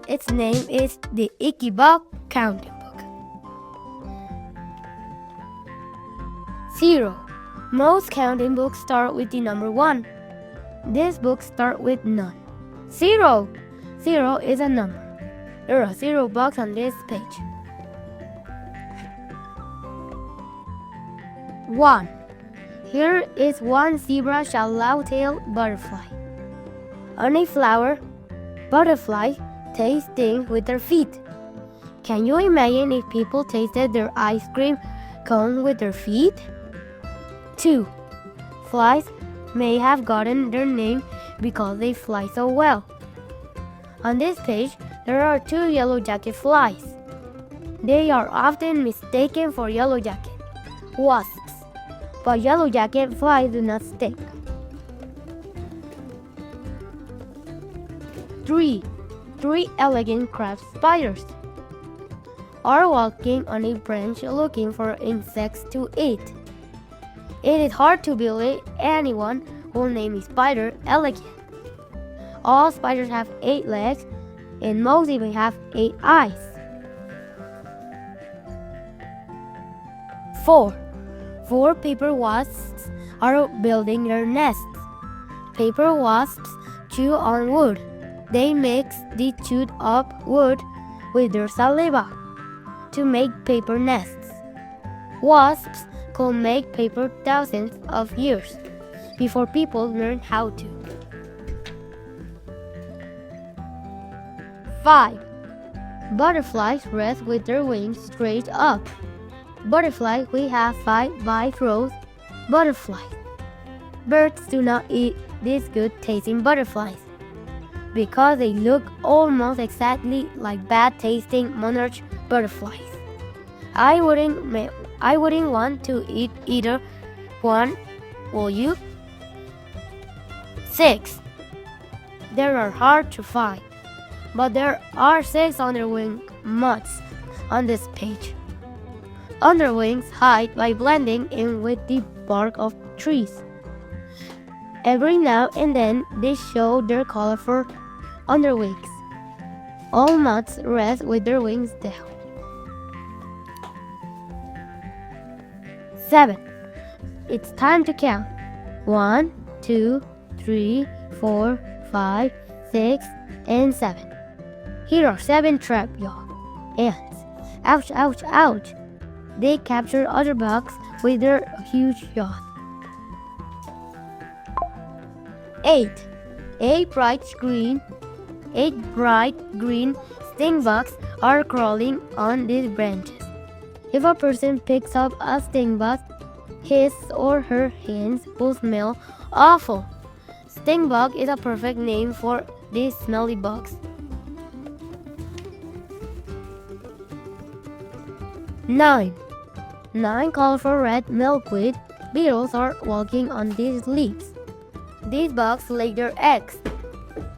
Its name is the ICKY counting book. 0. Most counting books start with the number 1. This book starts with none. 0. 0 is a number. There are 0 bucks on this page. 1. Here is one zebra swallowtail butterfly. On a flower, butterflies taste things with their feet. Can you imagine if people tasted their ice cream cone with their feet? 2. Flies may have gotten their name because they fly so well. On this page, there are 2 yellow jacket flies. They are often mistaken for yellow jacket wasps, but yellow jacket flies do not sting. 3. 3 elegant crab spiders are walking on a branch looking for insects to eat. It is hard to believe anyone will name a spider elegant. All spiders have 8 legs, and most even have 8 eyes. 4. 4 paper wasps are building their nests. Paper wasps chew on wood. They mix the chewed up wood with their saliva to make paper nests. Wasps could make paper thousands of years before people learned how to. 5. Butterflies rest with their wings straight up. Butterflies, we have 5 wide rows. Butterflies. Birds do not eat these good-tasting butterflies because they look almost exactly like bad-tasting monarch butterflies. I wouldn't want to eat either one, will you? 6. They are hard to find, but there are 6 underwing moths on this page. Underwings hide by blending in with the bark of trees. Every now and then they show their colorful underwings. All moths rest with their wings down. 7. It's time to count. 1, 2, 3, 4, 5, 6, and 7. Here are 7 trap yaw ants. Ouch, ouch, ouch. They capture other bugs with their huge jaws. 8. 8 bright green sting bugs are crawling on these branches. If a person picks up a sting bug, his or her hands will smell awful. Sting bug is a perfect name for these smelly bugs. 9. 9 colorful red milkweed beetles are walking on these leaves. These bugs lay their eggs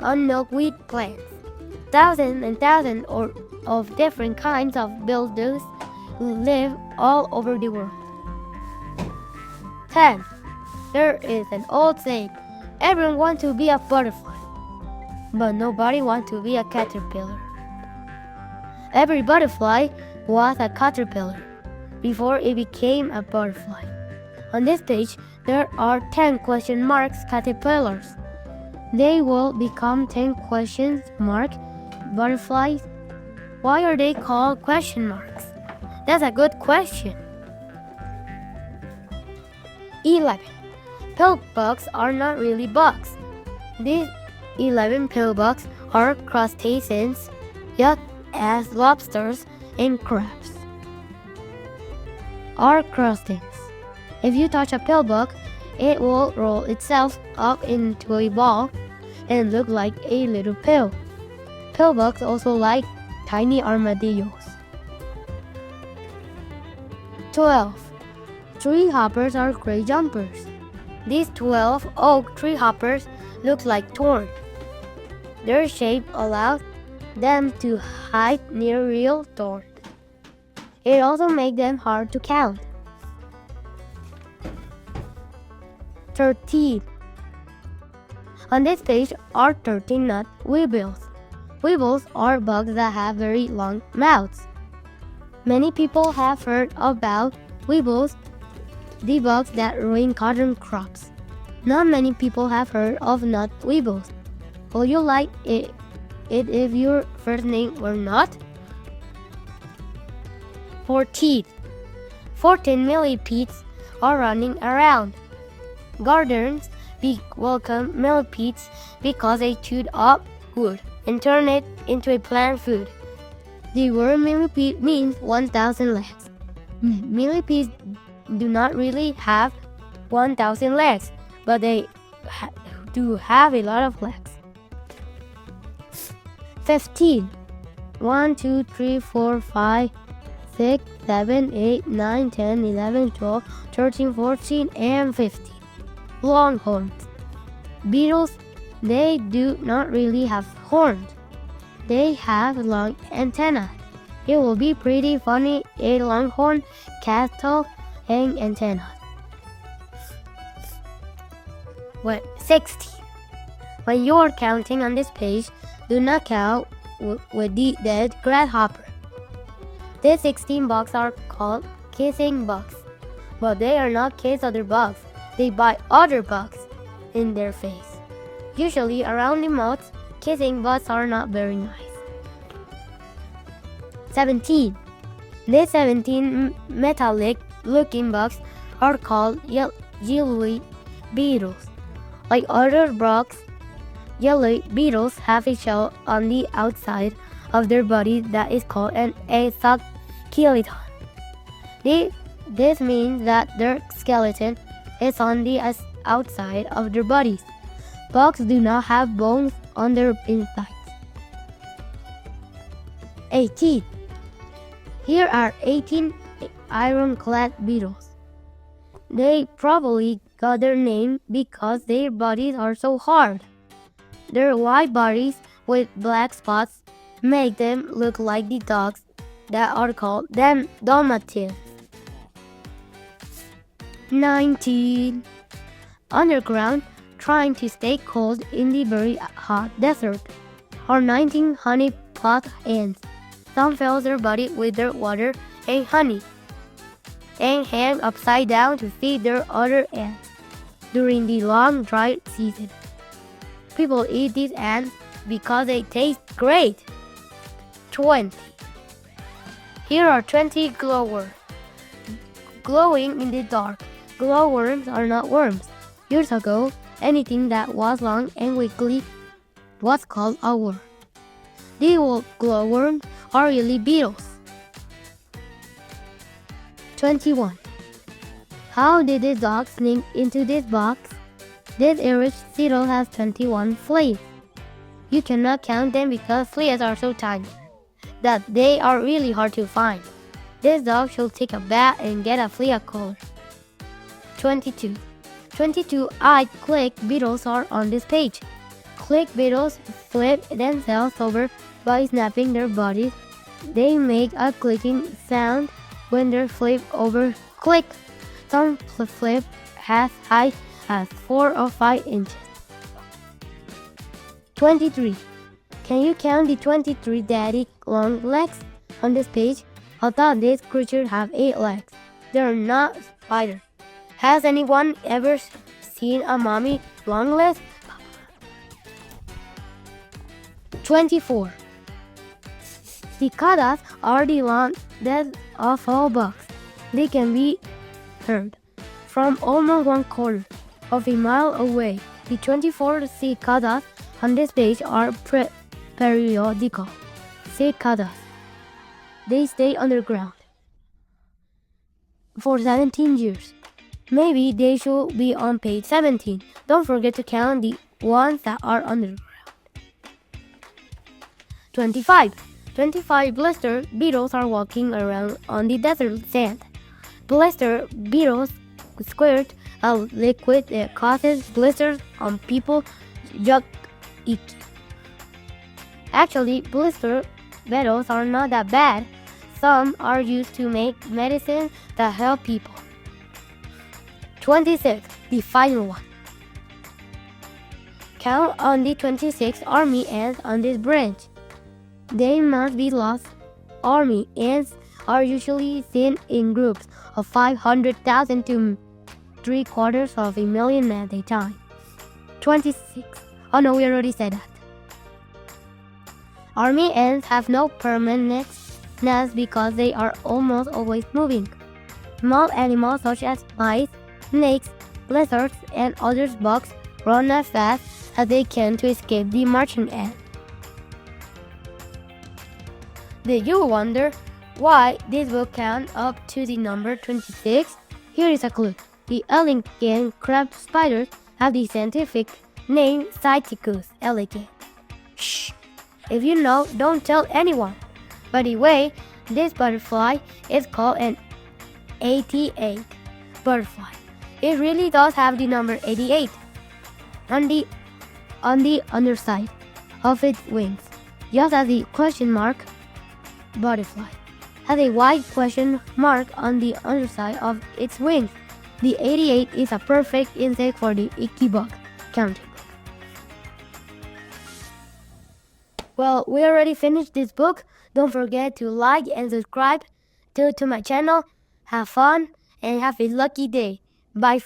on milkweed plants. Thousands and thousands of different kinds of beetles live all over the world. 10. There is an old saying, everyone wants to be a butterfly, but nobody wants to be a caterpillar. Every butterfly was a caterpillar before it became a butterfly. On this page, there are 10 question marks caterpillars. They will become 10 question mark butterflies. Why are they called question marks? That's a good question. 11. Pill bugs are not really bugs. These 11 pill bugs are crustaceans, just as lobsters and crabs are crustaceans. If you touch a pill bug, it will roll itself up into a ball and look like a little pill. Pill bugs also like tiny armadillos. 12. Tree hoppers are great jumpers. These 12 oak tree hoppers look like thorns. Their shape allows them to hide near real thorns. It also makes them hard to count. 13. On this page are 13 nut weevils. Weevils are bugs that have very long mouths. Many people have heard about weevils, the bugs that ruin cotton crops. Not many people have heard of nut weevils. Would you like it if your first name were not? 14. 14 millipedes are running around. Gardeners welcome millipedes because they chewed up wood and turned it into a plant food. The word millipede means 1,000 legs. Millipedes do not really have 1,000 legs, but they do have a lot of legs. 15. 1, 2, 3, 4, 5, 6, 7, 8, 9, 10, 11, 12, 13, 14, and 15. Longhorns. Beetles, they do not really have horns. They have long antennae. It will be pretty funny a longhorn cattle and antennas. 16. When you are counting on this page, do not count with the dead grasshopper. These 16 bugs are called kissing bugs, but they are not kiss other bugs. They bite other bugs in their face. Usually around the mouth, kissing bugs are not very nice. 17. These 17 metallic-looking bugs are called yellow beetles. Like other bugs, yellow beetles have a shell on the outside of their body that is called an exoskeleton. This means that their skeleton is on the outside of their bodies. Bugs do not have bones on their insides. 18. Here are 18 ironclad beetles. They probably got their name because their bodies are so hard. Their white bodies with black spots make them look like the dogs that are called Dalmatians. 19. Underground, trying to stay cold in the very hot desert, are 19 honey pot ants. Some fill their body with their water and honey and hang upside down to feed their other ants during the long dry season. People eat these ants because they taste great. 20. Here are 20 glowworms. Glowing in the dark. Glowworms are not worms. Years ago, anything that was long and wiggly was called a worm. The glowworms are really beetles. 21. How did this dog sneak into this box? This Irish Seattle has 21 fleas. You cannot count them because fleas are so tiny that they are really hard to find. This dog should take a bath and get a flea collar. 22. 22 ICKY beetles are on this page. Click beetles flip themselves over by snapping their bodies. They make a clicking sound when they're flipped over. Click. Some flip as high as 4 or 5 inches. 23. Can you count the 23 daddy long legs on this page? I thought these creatures have 8 legs. They're not spiders. Has anyone ever seen a mommy long legs? 24. Cicadas are the longest of all bugs. They can be heard from almost 1/4 of a mile away. The 24 cicadas on this page are periodical cicadas. They stay underground for 17 years. Maybe they should be on page 17. Don't forget to count the ones that are underground. 25. 25 blister beetles are walking around on the desert sand. Blister beetles squirt a liquid that causes blisters on people. Icky. Actually, blister beetles are not that bad. Some are used to make medicine that help people. 26. The final one. Count on the 26 army ants on this branch. They must be lost. Army ants are usually seen in groups of 500,000 to 750,000 at a time. 26. Oh no, we already said that. Army ants have no permanent nest because they are almost always moving. Small animals such as mice, snakes, lizards, and other bugs run as fast as they can to escape the marching ant. Did you wonder why this book counts up to the number 26? Here is a clue. The elegant crab spiders have the scientific name ICKY, elegant. Shh! If you know, don't tell anyone. By the way, this butterfly is called an 88 butterfly. It really does have the number 88 on the underside of its wings, just as the question mark butterfly has a white question mark on the underside of its wings. The 88 is a perfect insect for the ICKY book counting book. Well, we already finished this book. Don't forget to like and subscribe to my channel. Have fun and have a lucky day. Bye, friends.